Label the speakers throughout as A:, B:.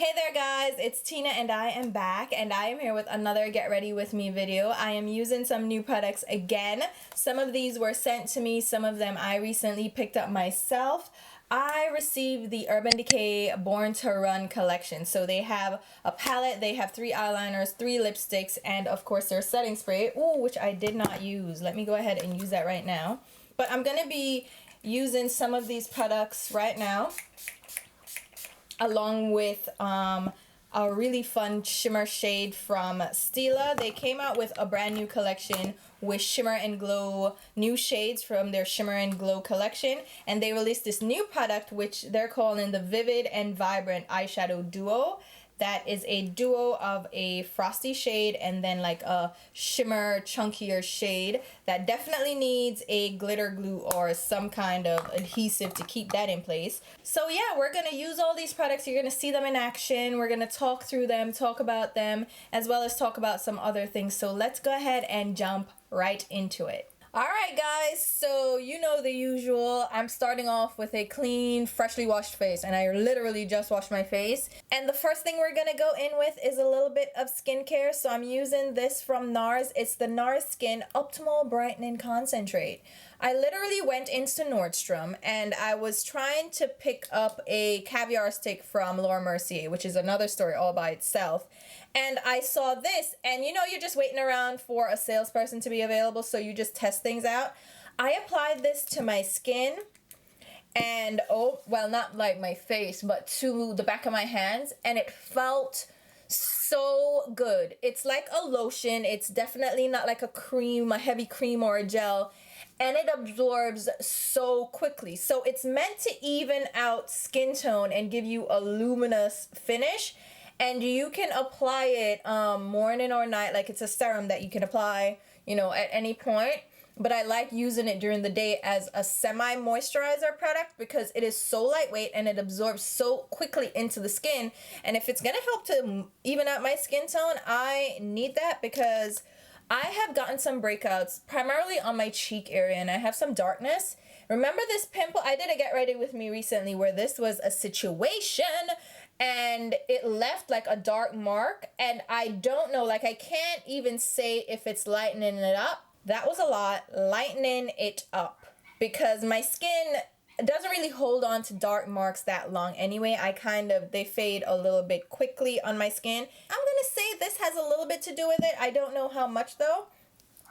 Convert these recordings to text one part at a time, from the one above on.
A: Hey there guys, it's Tina and I am back and I am here with another get ready with me video. I am using some new products again. Some of these were sent to me, some of them I recently picked up myself. I received the Urban Decay Born to Run collection. So they have a palette, they have 3 eyeliners, 3 lipsticks, and of course their setting spray, which I did not use. Let me go ahead and use that right now. But I'm gonna be using some of these products right now, along with a really fun shimmer shade from Stila. They came out with a brand new collection with Shimmer and Glow new shades from their Shimmer and Glow collection, and they released this new product which they're calling the Vivid and Vibrant Eyeshadow Duo. That is a duo of a frosty shade and then like a shimmer chunkier shade that definitely needs a glitter glue or some kind of adhesive to keep that in place. So yeah, we're gonna use all these products. You're gonna see them in action. We're gonna talk through them, talk about them, as well as talk about some other things. So let's go ahead and jump right into it. Alright guys, so you know the usual. I'm starting off with a clean, freshly washed face, and I literally just washed my face. And the first thing we're gonna go in with is a little bit of skincare. So I'm using this from NARS. It's the NARS Skin Optimal Brightening Concentrate. I literally went into Nordstrom and I was trying to pick up a caviar stick from Laura Mercier, which is another story all by itself. And I saw this, and you know, you're just waiting around for a salesperson to be available, so you just test things out. I applied this to my skin, and well, not like my face, but to the back of my hands, and it felt so good. It's like a lotion. It's definitely not like a cream, a heavy cream or a gel, and it absorbs so quickly. So it's meant to even out skin tone and give you a luminous finish. And you can apply it morning or night, like it's a serum that you can apply, you know, at any point. But I like using it during the day as a semi-moisturizer product because it is so lightweight and it absorbs so quickly into the skin. And if it's gonna help to even out my skin tone, I need that because I have gotten some breakouts primarily on my cheek area and I have some darkness. Remember this pimple? I did a get ready with me recently where this was a situation and it left like a dark mark, and I don't know, like I can't even say if it's lightening it up. That was a lot, lightening it up, because my skin doesn't really hold on to dark marks that long anyway. They fade a little bit quickly on my skin. I'm gonna say this has a little bit to do with it. I don't know how much though.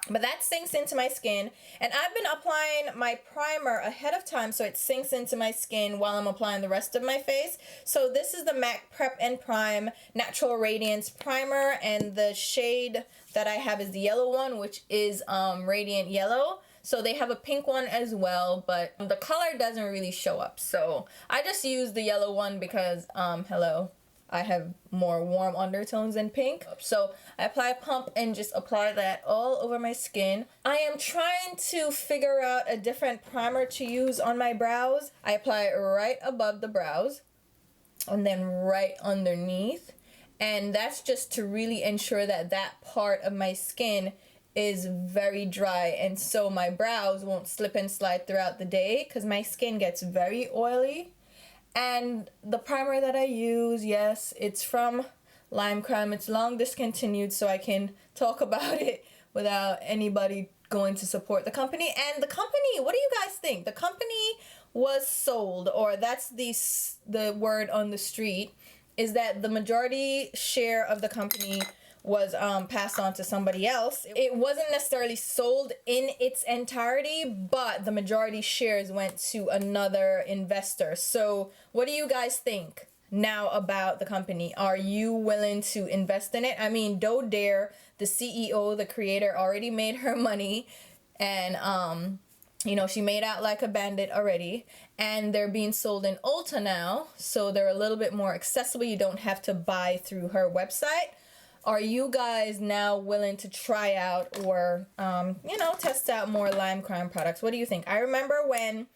A: But that sinks into my skin, and I've been applying my primer ahead of time so it sinks into my skin while I'm applying the rest of my face. So this is the MAC Prep and Prime Natural Radiance Primer, and the shade that I have is the yellow one, which is Radiant Yellow. So they have a pink one as well, but the color doesn't really show up. So I just use the yellow one because, hello, I have more warm undertones than pink. So I apply a pump and just apply that all over my skin. I am trying to figure out a different primer to use on my brows. I apply it right above the brows and then right underneath. And that's just to really ensure that that part of my skin is very dry, and so my brows won't slip and slide throughout the day because my skin gets very oily. And the primer that I use, yes, it's from Lime Crime. It's long discontinued, so I can talk about it without anybody going to support the company. And the company, what do you guys think? The company was sold, or that's the word on the street, is that the majority share of the company was passed on to somebody else. It wasn't necessarily sold in its entirety, but the majority shares went to another investor. So what do you guys think now about the company? Are you willing to invest in it? I mean, Doe Dare, the CEO, the creator, already made her money, and you know, she made out like a bandit already, and they're being sold in Ulta now, so they're a little bit more accessible. You don't have to buy through her website. Are you guys now willing to try out or, you know, test out more Lime Crime products? What do you think? I remember when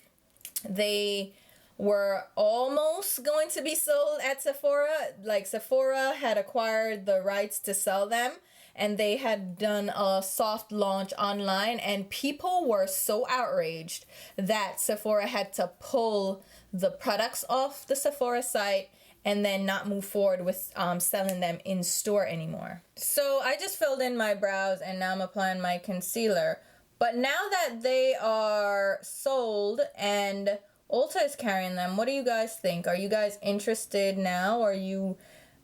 A: they were almost going to be sold at Sephora. Like, Sephora had acquired the rights to sell them, and they had done a soft launch online, and people were so outraged that Sephora had to pull the products off the Sephora site and then not move forward with selling them in store anymore. So I just filled in my brows and now I'm applying my concealer. But now that they are sold and Ulta is carrying them, what do you guys think? Are you guys interested now? Are you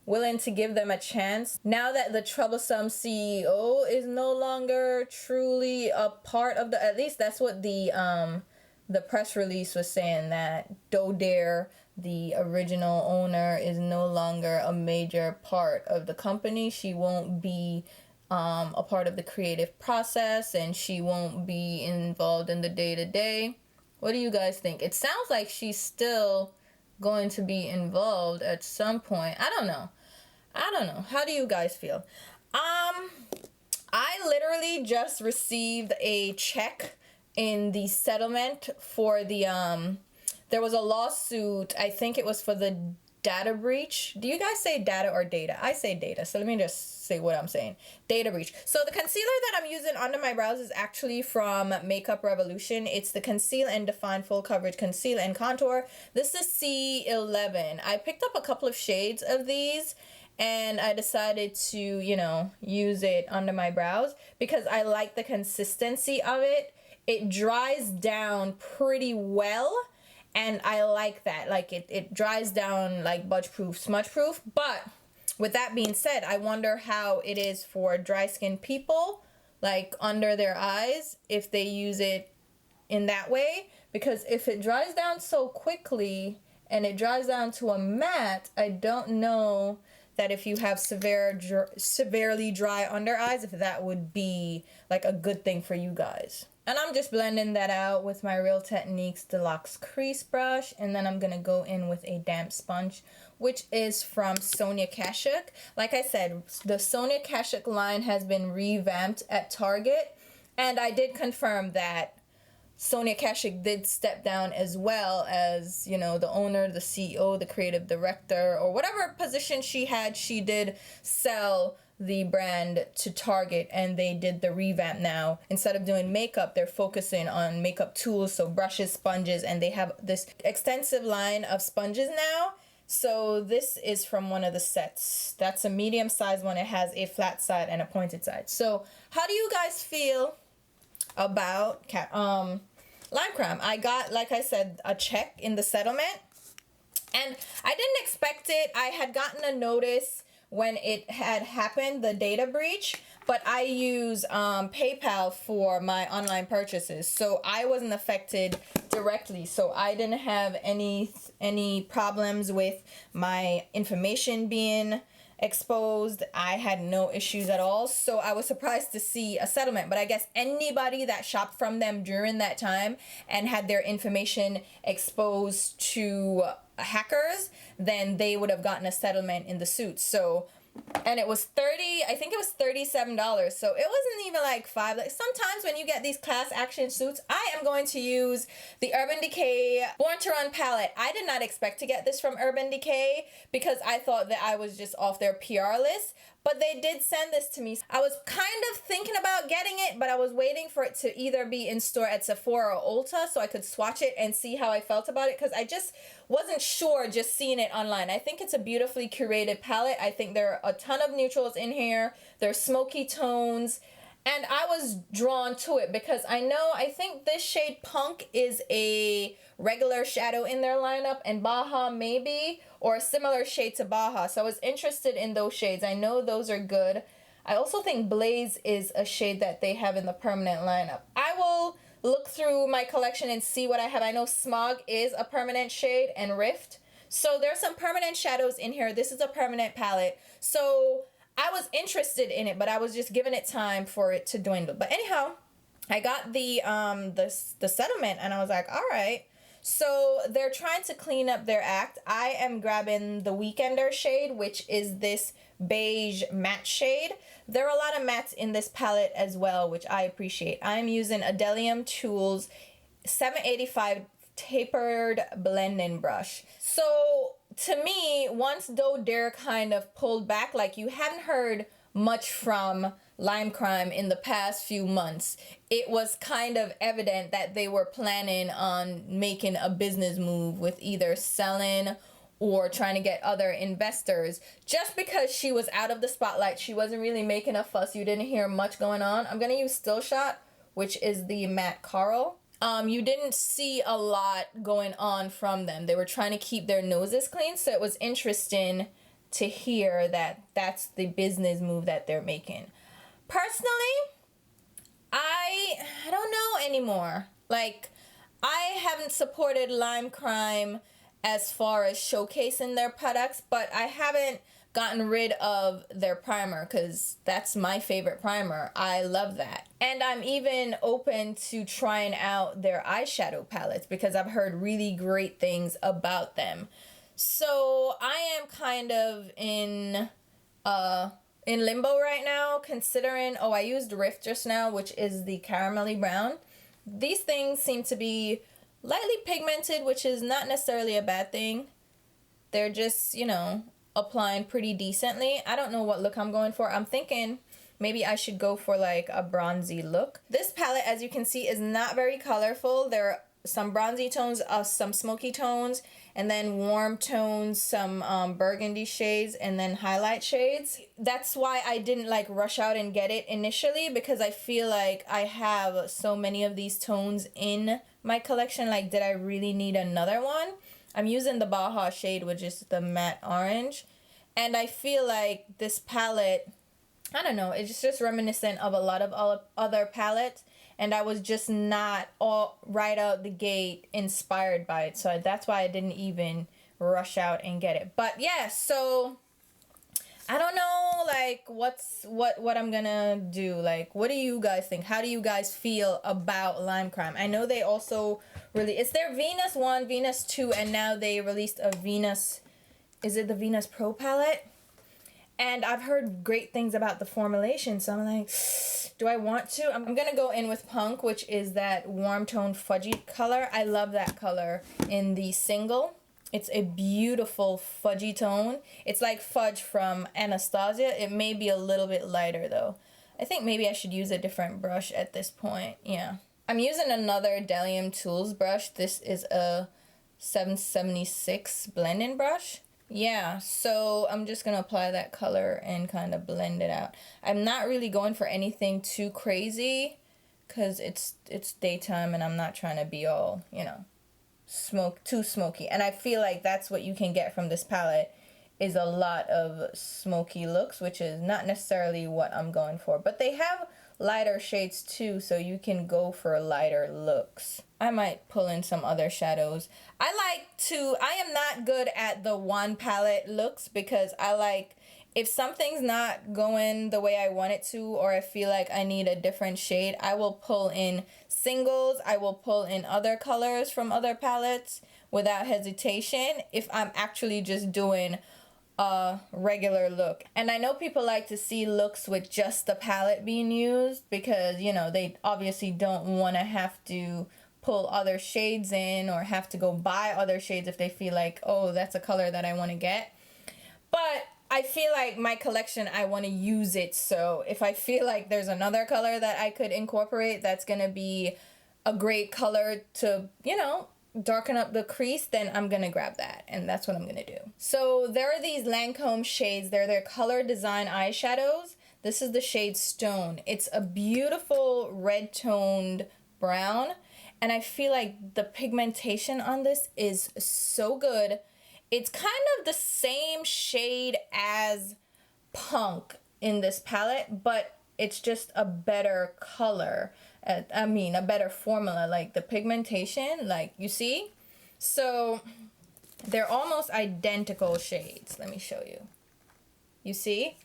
A: willing to give them a chance? Now that the troublesome CEO is no longer truly a part of the, at least that's what the press release was saying, that Dodare, the original owner, is no longer a major part of the company. She won't be a part of the creative process, and she won't be involved in the day-to-day. What do you guys think? It sounds like she's still going to be involved at some point. I don't know. How do you guys feel? I literally just received a check in the settlement for the there was a lawsuit. I think it was for the data breach. Do you guys say data or data? I say data, so let me just say what I'm saying. Data breach. So the concealer that I'm using under my brows is actually from Makeup Revolution. It's the Conceal and Define Full Coverage Conceal and Contour. This is C11. I picked up a couple of shades of these and I decided to, you know, use it under my brows because I like the consistency of it. It dries down pretty well. And I like that. Like, it dries down like budge proof, smudge proof. But with that being said, I wonder how it is for dry skin people, like under their eyes, if they use it in that way. Because if it dries down so quickly and it dries down to a matte, I don't know that if you have severely dry under eyes, if that would be like a good thing for you guys. And I'm just blending that out with my Real Techniques Deluxe Crease Brush. And then I'm going to go in with a damp sponge, which is from Sonia Kashuk. Like I said, the Sonia Kashuk line has been revamped at Target. And I did confirm that Sonia Kashuk did step down as well as, you know, the owner, the CEO, the creative director, or whatever position she had. She did sell the brand to Target, and they did the revamp now. Instead of doing makeup, they're focusing on makeup tools, so brushes, sponges, and they have this extensive line of sponges now. So this is from one of the sets. That's a medium size one. It has a flat side and a pointed side. So how do you guys feel about Lime Crime? I got, like I said, a check in the settlement, and I didn't expect it. I had gotten a notice when it had happened, the data breach, but I use PayPal for my online purchases, so I wasn't affected directly. So I didn't have any problems with my information being exposed. I had no issues at all, so I was surprised to see a settlement. But I guess anybody that shopped from them during that time and had their information exposed to hackers, then they would have gotten a settlement in the suit. So, and it was I think it was $37, so it wasn't even like $5. Like, sometimes when you get these class action suits, I am going to use the Urban Decay Born to Run palette. I did not expect to get this from Urban Decay because I thought that I was just off their PR list, but they did send this to me. I was kind of thinking about getting it, but I was waiting for it to either be in store at Sephora or Ulta so I could swatch it and see how I felt about it, because I just wasn't sure just seeing it online. I think it's a beautifully curated palette. I think there are a ton of neutrals in here. There's smoky tones, and I was drawn to it because I think this shade Punk is a regular shadow in their lineup, and Baja maybe, or a similar shade to Baja. So I was interested in those shades. I know those are good. I also think Blaze is a shade that they have in the permanent lineup. I will look through my collection and see what I have. I know Smog is a permanent shade, and Rift. So there's some permanent shadows in here. This is a permanent palette. So I was interested in it, but I was just giving it time for it to dwindle. But anyhow, I got the settlement, and I was like, all right. So they're trying to clean up their act. I am grabbing the Weekender shade, which is this beige matte shade. There are a lot of mattes in this palette as well, which I appreciate. I'm using a Bdellium Tools 785 tapered blending brush. So to me, once Dodare kind of pulled back, like you hadn't heard much from Lime Crime in the past few months, it was kind of evident that they were planning on making a business move with either selling or trying to get other investors. Just because she was out of the spotlight, she wasn't really making a fuss, you didn't hear much going on. I'm gonna use Still Shot, which is the matte coral. You didn't see a lot going on from them. They were trying to keep their noses clean, so it was interesting to hear that that's the business move that they're making. Personally, I don't know anymore. Like, I haven't supported Lime Crime as far as showcasing their products, but I haven't gotten rid of their primer because that's my favorite primer. I love that. And I'm even open to trying out their eyeshadow palettes because I've heard really great things about them. So I am kind of in limbo right now, considering, oh, I used Rift just now, which is the caramelly brown. These things seem to be lightly pigmented, which is not necessarily a bad thing. They're just, you know, applying pretty decently. I don't know what look I'm going for. I'm thinking maybe I should go for like a bronzy look. This palette, as you can see, is not very colorful. There are some bronzy tones, some smoky tones, and then warm tones, some burgundy shades, and then highlight shades. That's why I didn't like rush out and get it initially, because I feel like I have so many of these tones in my collection. Like, did I really need another one? I'm using the Baja shade, which is the matte orange, and I feel like this palette, I don't know, it's just reminiscent of a lot of other palettes, and I was just not all right out the gate inspired by it, so that's why I didn't even rush out and get it. But yeah, so I don't know, like, what I'm gonna do. Like, what do you guys think? How do you guys feel about Lime Crime? I know they also it's their Venus 1, Venus 2, and now they released a Venus, is it the Venus Pro palette? And I've heard great things about the formulation, so I'm like, do I want to? I'm gonna go in with Punk, which is that warm tone fudgy color. I love that color in the single. It's a beautiful fudgy tone. It's like fudge from Anastasia. It may be a little bit lighter though. I think maybe I should use a different brush at this point. Yeah. I'm using another Bdellium Tools brush. This is a 776 blending brush. Yeah, so I'm just gonna apply that color and kind of blend it out. I'm not really going for anything too crazy because it's daytime and I'm not trying to be all, you know, too smoky. And I feel like that's what you can get from this palette, is a lot of smoky looks, which is not necessarily what I'm going for. But they have lighter shades too, so you can go for lighter looks. I might pull in some other shadows. I am not good at the one palette looks, because I like, if something's not going the way I want it to, or I feel like I need a different shade, I will pull in singles, I will pull in other colors from other palettes without hesitation if I'm actually just doing a regular look. And I know people like to see looks with just the palette being used, because, you know, they obviously don't want to have to pull other shades in or have to go buy other shades if they feel like, oh, that's a color that I want to get. But I feel like my collection, I want to use it, so if I feel like there's another color that I could incorporate that's going to be a great color to, you know, darken up the crease, then I'm gonna grab that, and that's what I'm gonna do. So there are these Lancome shades. They're their Color Design eyeshadows. This is the shade Stone. It's a beautiful red toned brown, and I feel like the pigmentation on this is so good. It's kind of the same shade as Punk in this palette, but it's just a better color. I mean, a better formula, like the pigmentation, like, you see? So they're almost identical shades. Let me show you. You see?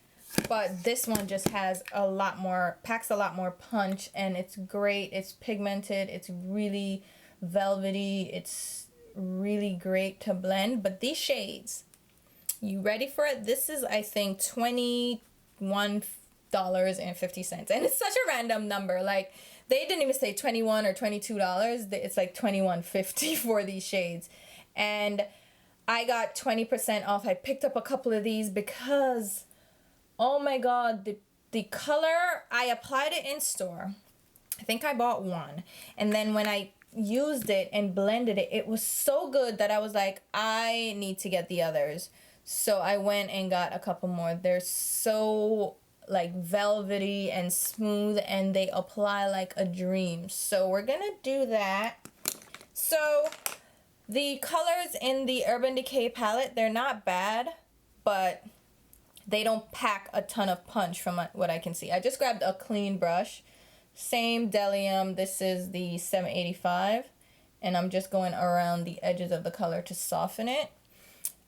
A: But this one just has a lot more, packs a lot more punch, and it's great. It's pigmented. It's really velvety. It's really great to blend. But these shades, you ready for it? This is, I think, $21.50. And it's such a random number. Like, they didn't even say $21 or $22. It's like $21.50 for these shades. And I got 20% off. I picked up a couple of these because, oh my god, the color, I applied it in store. I think I bought one. And then when I used it and blended it, it was so good that I was like, I need to get the others. So I went and got a couple more. They're so like velvety and smooth, and they apply like a dream. So we're gonna do that. So the colors in the Urban Decay palette, they're not bad, but they don't pack a ton of punch from what I can see. I just grabbed a clean brush. Same Bdellium. This is the 785. And I'm just going around the edges of the color to soften it.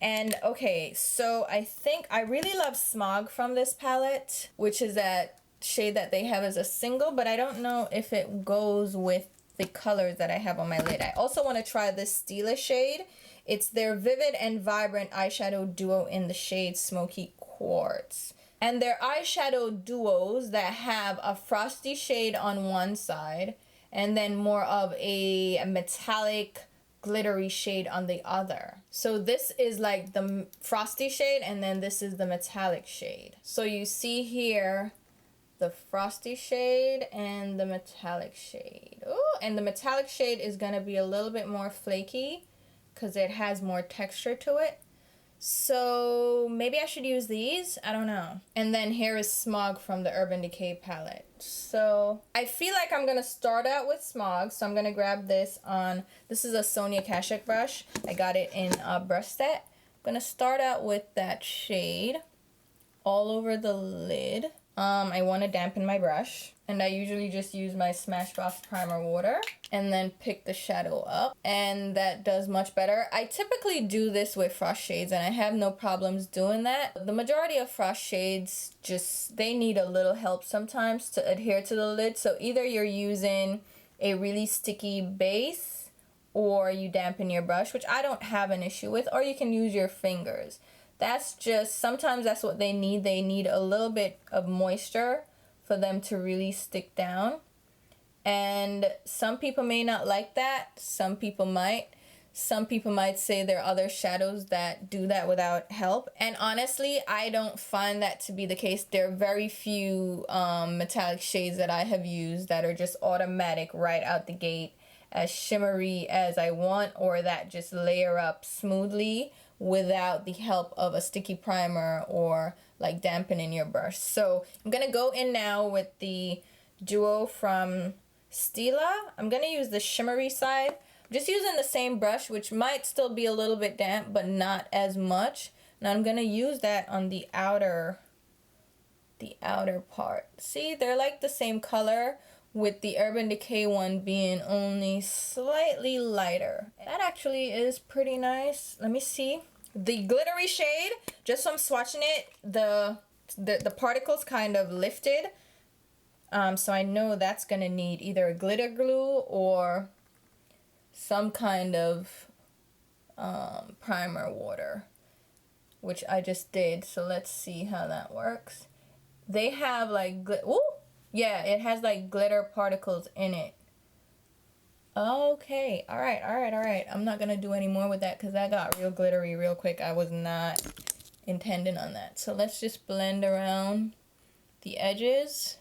A: And okay, so I think I really love Smog from this palette, which is that shade that they have as a single, but I don't know if it goes with the colors that I have on my lid. I also want to try this Stila shade. It's their Vivid and Vibrant eyeshadow duo in the shade Smoky Quartz. And they're eyeshadow duos that have a frosty shade on one side and then more of a metallic glittery shade on the other. So this is like the frosty shade, and then this is the metallic shade. So you see here the frosty shade and the metallic shade. Oh, and the metallic shade is gonna be a little bit more flaky because it has more texture to it. So maybe I should use these, I don't know. And then here is Smog from the Urban Decay palette. So I feel like I'm gonna start out with Smog. So I'm gonna grab this is a Sonia Kashuk brush. I got it in a brush set. I'm gonna start out with that shade all over the lid. I want to dampen my brush, and I usually just use my Smashbox primer water and then pick the shadow up, and that does much better. I typically do this with frost shades, and I have no problems doing that. The majority of frost shades they need a little help sometimes to adhere to the lid, so either you're using a really sticky base or you dampen your brush, which I don't have an issue with, or you can use your fingers. Sometimes that's what they need. They need a little bit of moisture for them to really stick down. And some people may not like that. Some people might. Some people might say there are other shadows that do that without help. And honestly, I don't find that to be the case. There are very few metallic shades that I have used that are just automatic right out the gate, as shimmery as I want, or that just layer up smoothly without the help of a sticky primer or like dampening your brush. So I'm gonna go in now with the duo from Stila. I'm gonna use the shimmery side. I'm just using the same brush, which might still be a little bit damp, but not as much. Now I'm gonna use that on the outer part. See, they're like the same color, with the Urban Decay one being only slightly lighter. That actually is pretty nice. Let me see. The glittery shade, just from swatching it, the particles kind of lifted. So I know that's gonna need either a glitter glue or some kind of primer water, which I just did. So let's see how that works. They have like, ooh! Yeah, it has like glitter particles in it. Okay, all right. I'm not gonna do any more with that because that got real glittery real quick. I was not intending on that. So let's just blend around the edges.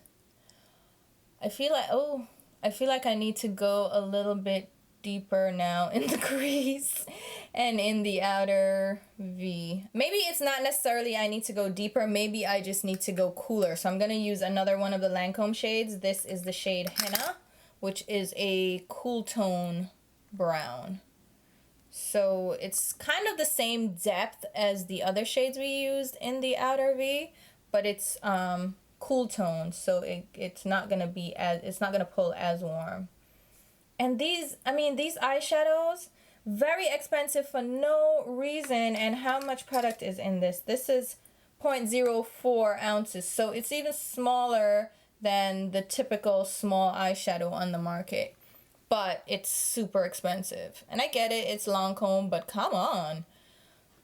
A: I feel like I need to go a little bit deeper now in the crease and in the outer V. Maybe it's not necessarily I need to go deeper, maybe I just need to go cooler. So I'm gonna use another one of the Lancome shades. This is the shade Henna, which is a cool tone brown. So it's kind of the same depth as the other shades we used in the outer V, but it's cool tone, so it's not gonna pull as warm. And these eyeshadows, very expensive for no reason. And how much product is in this? This is 0.04 ounces, so it's even smaller than the typical small eyeshadow on the market. But it's super expensive. And I get it, it's Lancome, but come on.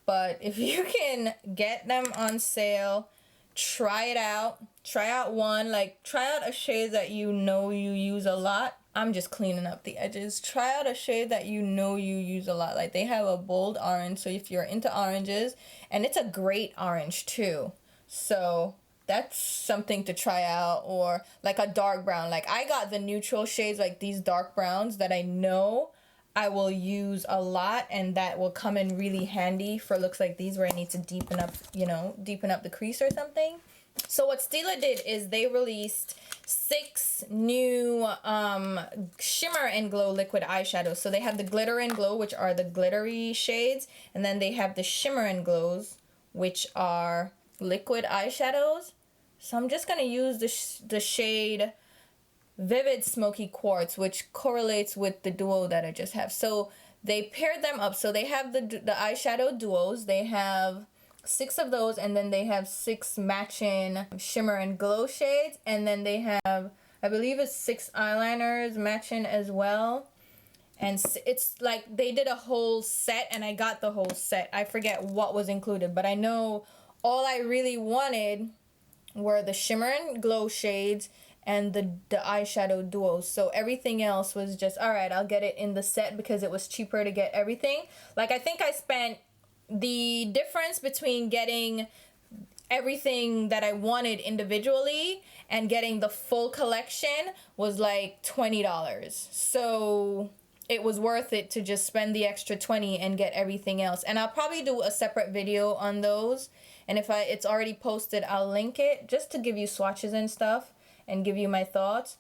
A: But if you can get them on sale, try it out. Try out one, like try out a shade that you know you use a lot. I'm just cleaning up the edges. Try out a shade that you know you use a lot. Like they have a bold orange, so if you're into oranges, and it's a great orange too. So that's something to try out. Or like a dark brown. Like I got the neutral shades, like these dark browns that I know I will use a lot, and that will come in really handy for looks like these where I need to deepen up, you know, deepen up the crease or something. So what Stila did is they released 6 new shimmer and glow liquid eyeshadows. So they have the glitter and glow, which are the glittery shades, and then they have the shimmer and glows, which are liquid eyeshadows. So I'm just gonna use the shade Vivid Smoky Quartz, which correlates with the duo that I just have. So they paired them up. So they have the eyeshadow duos. They have 6 of those, and then they have 6 matching shimmer and glow shades, and then they have, I believe it's 6 eyeliners matching as well. And it's like they did a whole set, and I got the whole set. I forget what was included, but I know all I really wanted were the shimmer and glow shades and the eyeshadow duos. So everything else was just, all right, I'll get it in the set because it was cheaper to get everything. Like I think I spent the difference between getting everything that I wanted individually and getting the full collection was like $20. So it was worth it to just spend the extra $20 and get everything else. And I'll probably do a separate video on those. And if it's already posted, I'll link it just to give you swatches and stuff and give you my thoughts.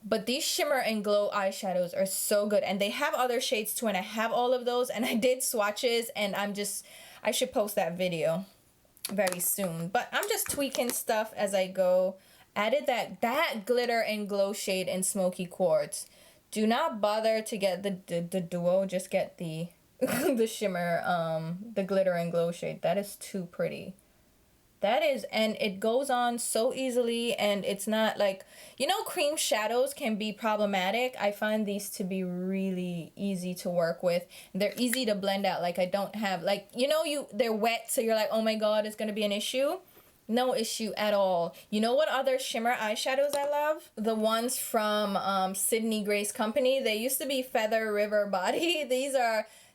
A: But these shimmer and glow eyeshadows are so good, and they have other shades too, and I have all of those, and I did swatches, and I should post that video very soon. But I'm just tweaking stuff as I go. Added that glitter and glow shade in Smoky Quartz. Do not bother to get the duo, just get the the shimmer, the glitter and glow shade. That is too pretty. That is, and it goes on so easily, and it's not like, you know, cream shadows can be problematic. I find these to be really easy to work with. They're easy to blend out. Like I don't have, like, you know, they're wet, so you're like, oh my god, it's gonna be an issue. No issue at all. You know what other shimmer eyeshadows I love? The ones from Sydney Grace Company. They used to be Feather River Body.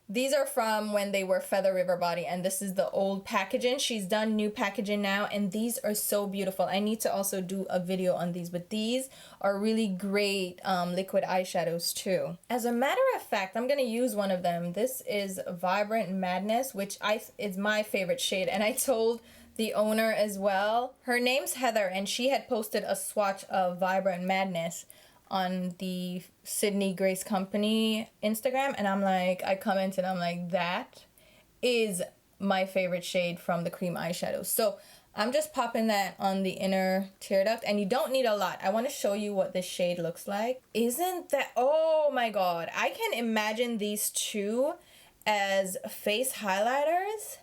A: These are from when they were Feather River Body, and this is the old packaging. She's done new packaging now, and these are so beautiful. I need to also do a video on these, but these are really great liquid eyeshadows too. As a matter of fact, I'm gonna use one of them. This is Vibrant Madness, which is my favorite shade, and I told the owner as well. Her name's Heather, and she had posted a swatch of Vibrant Madness on the Sydney Grace Company Instagram, and I'm like, I commented, I'm like, that is my favorite shade from the cream eyeshadows. So I'm just popping that on the inner tear duct, and you don't need a lot. I want to show you what this shade looks like. Isn't that, oh my god, I can imagine these two as face highlighters.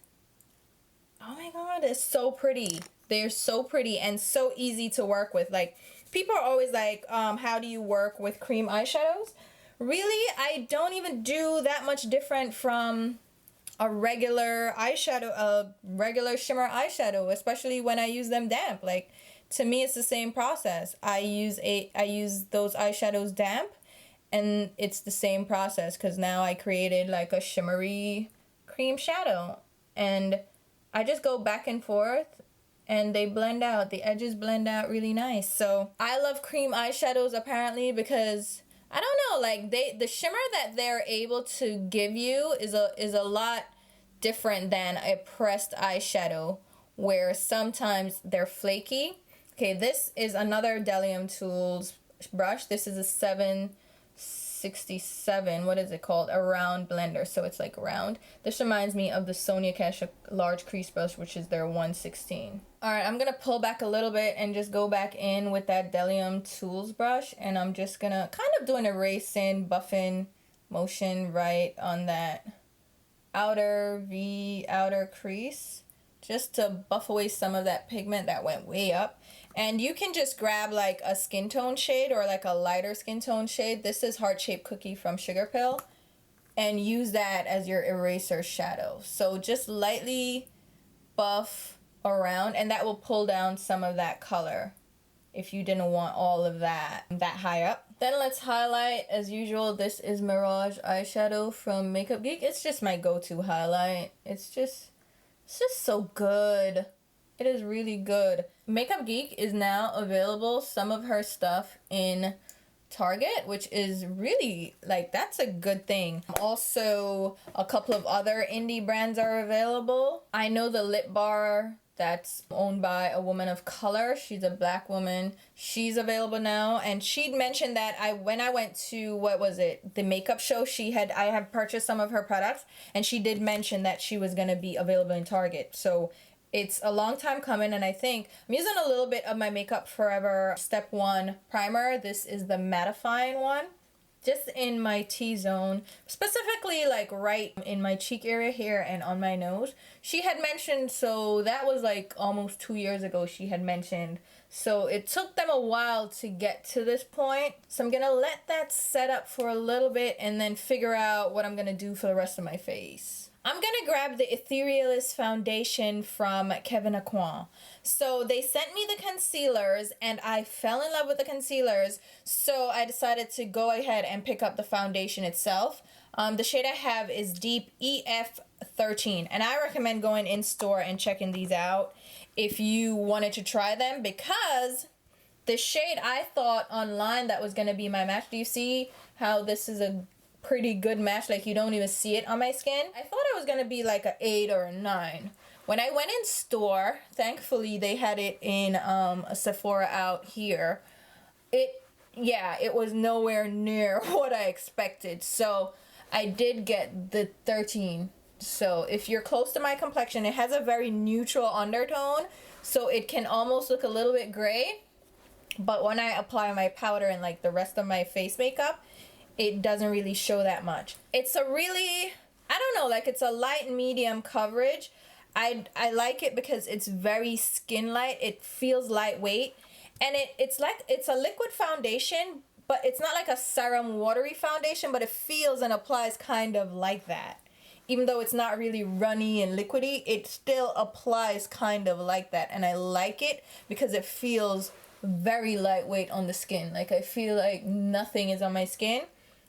A: Oh my god, it's so pretty. They're so pretty and so easy to work with. Like, people are always like, how do you work with cream eyeshadows? Really, I don't even do that much different from a regular eyeshadow, a regular shimmer eyeshadow, especially when I use them damp. Like, to me, it's the same process. I use those eyeshadows damp, and it's the same process, because now I created like a shimmery cream shadow, and I just go back and forth, and they blend out. The edges blend out really nice. So I love cream eyeshadows apparently because, I don't know, like the shimmer that they're able to give you is a lot different than a pressed eyeshadow, where sometimes they're flaky. Okay, this is another Bdellium Tools brush. This is a 767, what is it called? A round blender, so it's like round. This reminds me of the Sonia Kashuk large crease brush, which is their 116. Alright, I'm gonna pull back a little bit and just go back in with that Bdellium Tools brush, and I'm just gonna kind of do an erasing, buffing motion right on that outer crease, just to buff away some of that pigment that went way up. And you can just grab like a skin tone shade or like a lighter skin tone shade. This is Heart Shaped Cookie from Sugar Pill, and use that as your eraser shadow. So just lightly buff around, and that will pull down some of that color if you didn't want all of that high up. Then let's highlight as usual. This is Mirage Eyeshadow from Makeup Geek. It's just my go-to highlight. It's just so good. It is really good. Makeup Geek is now available, some of her stuff in Target, which is really, like, that's a good thing. Also, a couple of other indie brands are available. I know the lip bar that's owned by a woman of color. She's a black woman. She's available now. And she'd mentioned that when I went to, what was it, the makeup show, I have purchased some of her products, and she did mention that she was going to be available in Target. So it's a long time coming, and I think I'm using a little bit of my Makeup Forever Step 1 primer. This is the mattifying one, just in my T-zone, specifically like right in my cheek area here and on my nose. She had mentioned, so that was like almost 2 years ago she had mentioned. So it took them a while to get to this point. So I'm gonna let that set up for a little bit and then figure out what I'm gonna do for the rest of my face. I'm gonna grab the Etherealists Foundation from Kevin Aquan. So they sent me the concealers and I fell in love with the concealers. So I decided to go ahead and pick up the foundation itself. The shade I have is Deep EF13, and I recommend going in store and checking these out if you wanted to try them, because the shade I thought online that was gonna be my match. Do you see how this is a pretty good match? Like, you don't even see it on my skin. I thought it was gonna be like a 8 or a 9. When I went in store, thankfully they had it in a Sephora out here. It was nowhere near what I expected. So I did get the 13. So if you're close to my complexion, it has a very neutral undertone, so it can almost look a little bit gray. But when I apply my powder and like the rest of my face makeup, it doesn't really show that much. It's a really, I don't know, like, it's a light medium coverage. I like it because it's very skin light. It feels lightweight, and it's like, it's a liquid foundation, but it's not like a serum watery foundation, but it feels and applies kind of like that. Even though it's not really runny and liquidy, it still applies kind of like that, and I like it because it feels very lightweight on the skin. Like, I feel like nothing is on my skin.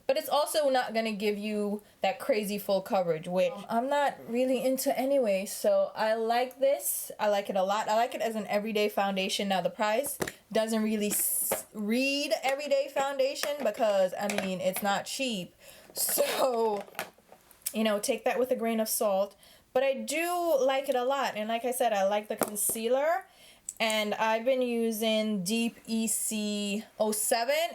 A: But it's also not going to give you that crazy full coverage, which I'm not really into anyway. So I like this. I like it a lot. I like it as an everyday foundation. Now, the price doesn't really read everyday foundation because, I mean, it's not cheap. So, you know, take that with a grain of salt. But I do like it a lot. And like I said, I like the concealer. And I've been using Deep EC07,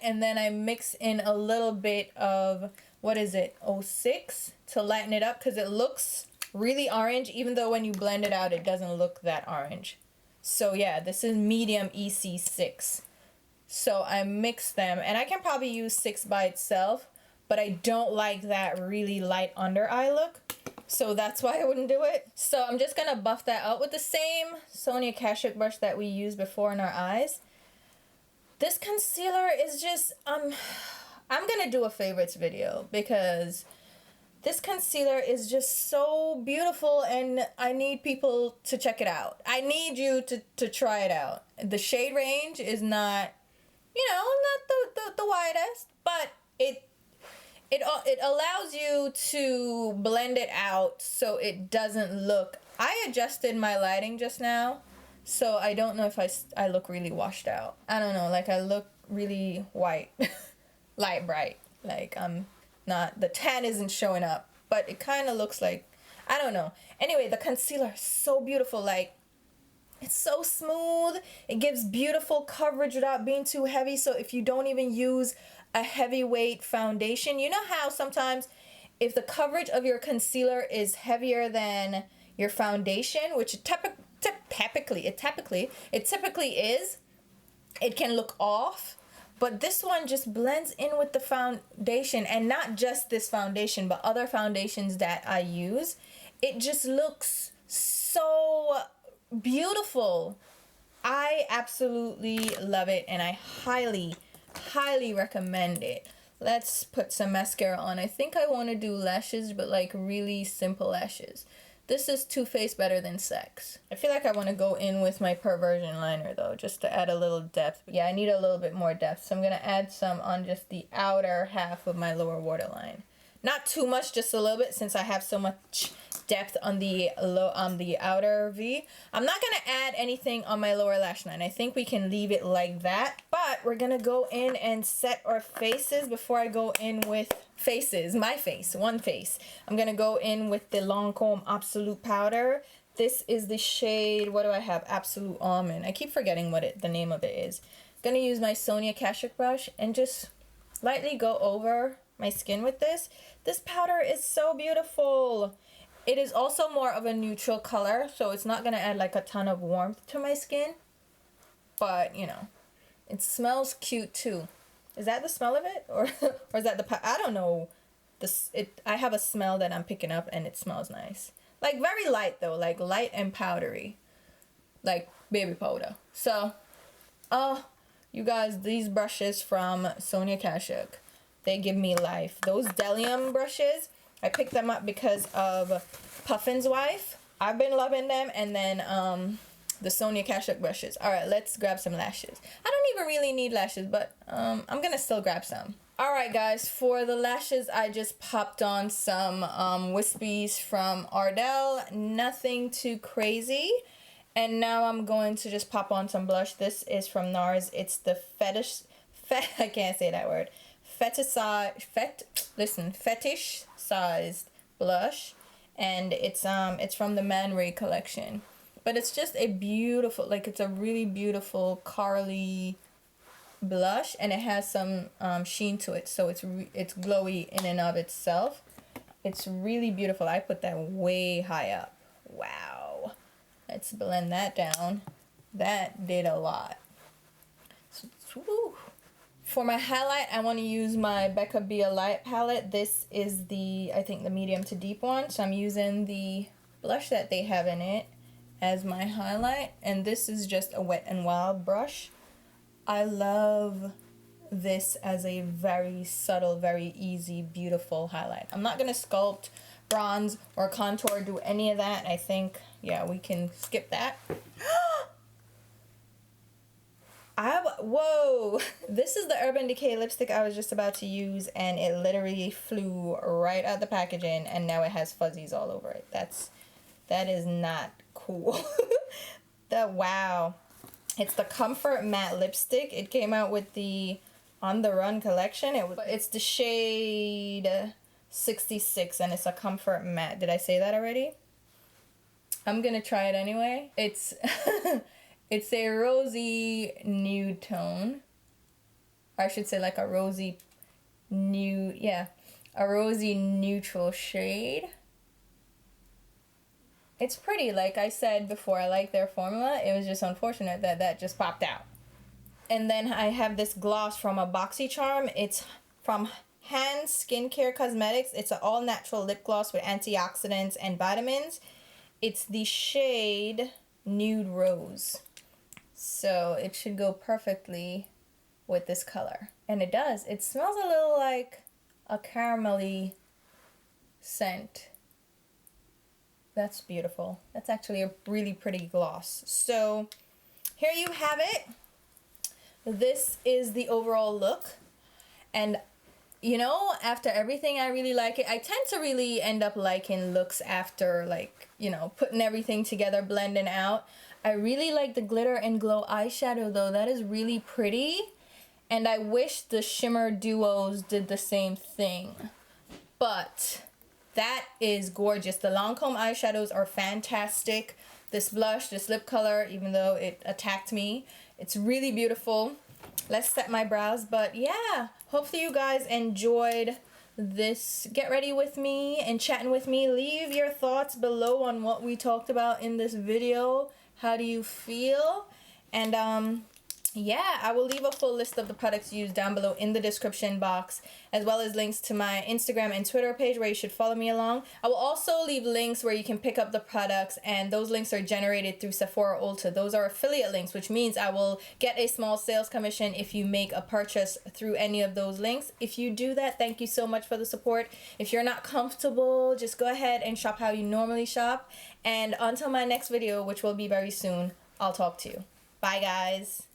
A: and then I mix in a little bit of, what is it, 06 to lighten it up, because it looks really orange, even though when you blend it out, it doesn't look that orange. So yeah, this is medium EC6. So I mix them, and I can probably use 6 by itself, but I don't like that really light under eye look. So that's why I wouldn't do it. So I'm just going to buff that out with the same Sonia Kashuk brush that we used before in our eyes. This concealer is just, I'm going to do a favorites video because this concealer is just so beautiful, and I need people to check it out. I need you to try it out. The shade range is not, you know, not the widest, but it allows you to blend it out so it doesn't look... I adjusted my lighting just now, so I don't know if I look really washed out. I don't know, like, I look really white, light bright. Like, I'm not... The tan isn't showing up, but it kind of looks like... I don't know. Anyway, the concealer is so beautiful. Like, it's so smooth. It gives beautiful coverage without being too heavy. So if you don't even use a heavyweight foundation, you know how sometimes if the coverage of your concealer is heavier than your foundation, which it typically is, it can look off. But this one just blends in with the foundation, and not just this foundation, but other foundations that I use. It just looks so beautiful. I absolutely love it, and I highly recommend it. Let's put some mascara on. I think I want to do lashes, but like really simple lashes. This is Too Faced Better Than Sex. I feel like I want to go in with my Perversion liner though, just to add a little depth. Yeah, I need a little bit more depth, so I'm going to add some on just the outer half of my lower waterline. Not too much, just a little bit, since I have so much depth on the outer V. I'm not gonna add anything on my lower lash line. I think we can leave it like that, but we're gonna go in and set our faces before I go in with faces. My face, one face. I'm gonna go in with the Lancome Absolute powder. This is the shade, what do I have? Absolute Almond. I keep forgetting what the name of it is. I'm gonna use my Sonia Kashuk brush and just lightly go over my skin with this. This powder is so beautiful. It is also more of a neutral color, so it's not gonna add like a ton of warmth to my skin, but you know, it smells cute too. Is that the smell of it, or is that the I don't know. I have a smell that I'm picking up, and it smells nice. Like very light though, like light and powdery, like baby powder. So, you guys, these brushes from Sonia Kashuk, they give me life. Those Bdellium brushes, I picked them up because of Puffin's Wife. I've been loving them, and then the Sonia Kashuk brushes. All right, let's grab some lashes. I don't even really need lashes, but I'm gonna still grab some. All right, guys, for the lashes, I just popped on some wispies from Ardell. Nothing too crazy. And now I'm going to just pop on some blush. This is from NARS. It's the I can't say that word. Fetishized blush, and it's from the Man Ray collection. But it's just a beautiful, like it's a really beautiful corally blush, and it has some sheen to it, so it's glowy in and of itself. It's really beautiful. I put that way high up. Wow. Let's blend that down. That did a lot. Woo. For my highlight, I want to use my Becca Be a Light palette. This is I think the medium to deep one. So I'm using the blush that they have in it as my highlight. And this is just a Wet n Wild brush. I love this as a very subtle, very easy, beautiful highlight. I'm not going to sculpt, bronze, or contour, do any of that. I think, yeah, we can skip that. Whoa, this is the Urban Decay lipstick I was just about to use, and it literally flew right out the packaging, and now it has fuzzies all over it. That is not cool. Wow. It's the Comfort Matte lipstick. It came out with the On the Run collection. It's the shade 66, and it's a Comfort Matte. Did I say that already? I'm gonna try it anyway. It's it's a rosy nude tone. Or I should say like a rosy nude, yeah, a rosy neutral shade. It's pretty, like I said before, I like their formula. It was just unfortunate that that just popped out. And then I have this gloss from a BoxyCharm. It's from Hand Skincare Cosmetics. It's an all-natural lip gloss with antioxidants and vitamins. It's the shade Nude Rose. So it should go perfectly with this color. And it does. It smells a little like a caramelly scent. That's beautiful. That's actually a really pretty gloss. So here you have it. This is the overall look. And you know, after everything, I really like it. I tend to really end up liking looks after, like, you know, putting everything together, blending out. I really like the Glitter and Glow eyeshadow though. That is really pretty. And I wish the shimmer duos did the same thing. But that is gorgeous. The Lancome eyeshadows are fantastic. This blush, this lip color, even though it attacked me, it's really beautiful. Let's set my brows. But yeah, hopefully you guys enjoyed this get ready with me and chatting with me. Leave your thoughts below on what we talked about in this video. How do you feel? And yeah, I will leave a full list of the products used down below in the description box, as well as links to my Instagram and Twitter page where you should follow me along. I will also leave links where you can pick up the products, and those links are generated through Sephora Ulta. Those are affiliate links, which means I will get a small sales commission if you make a purchase through any of those links. If you do that, thank you so much for the support. If you're not comfortable, just go ahead and shop how you normally shop. And until my next video, which will be very soon, I'll talk to you. Bye, guys.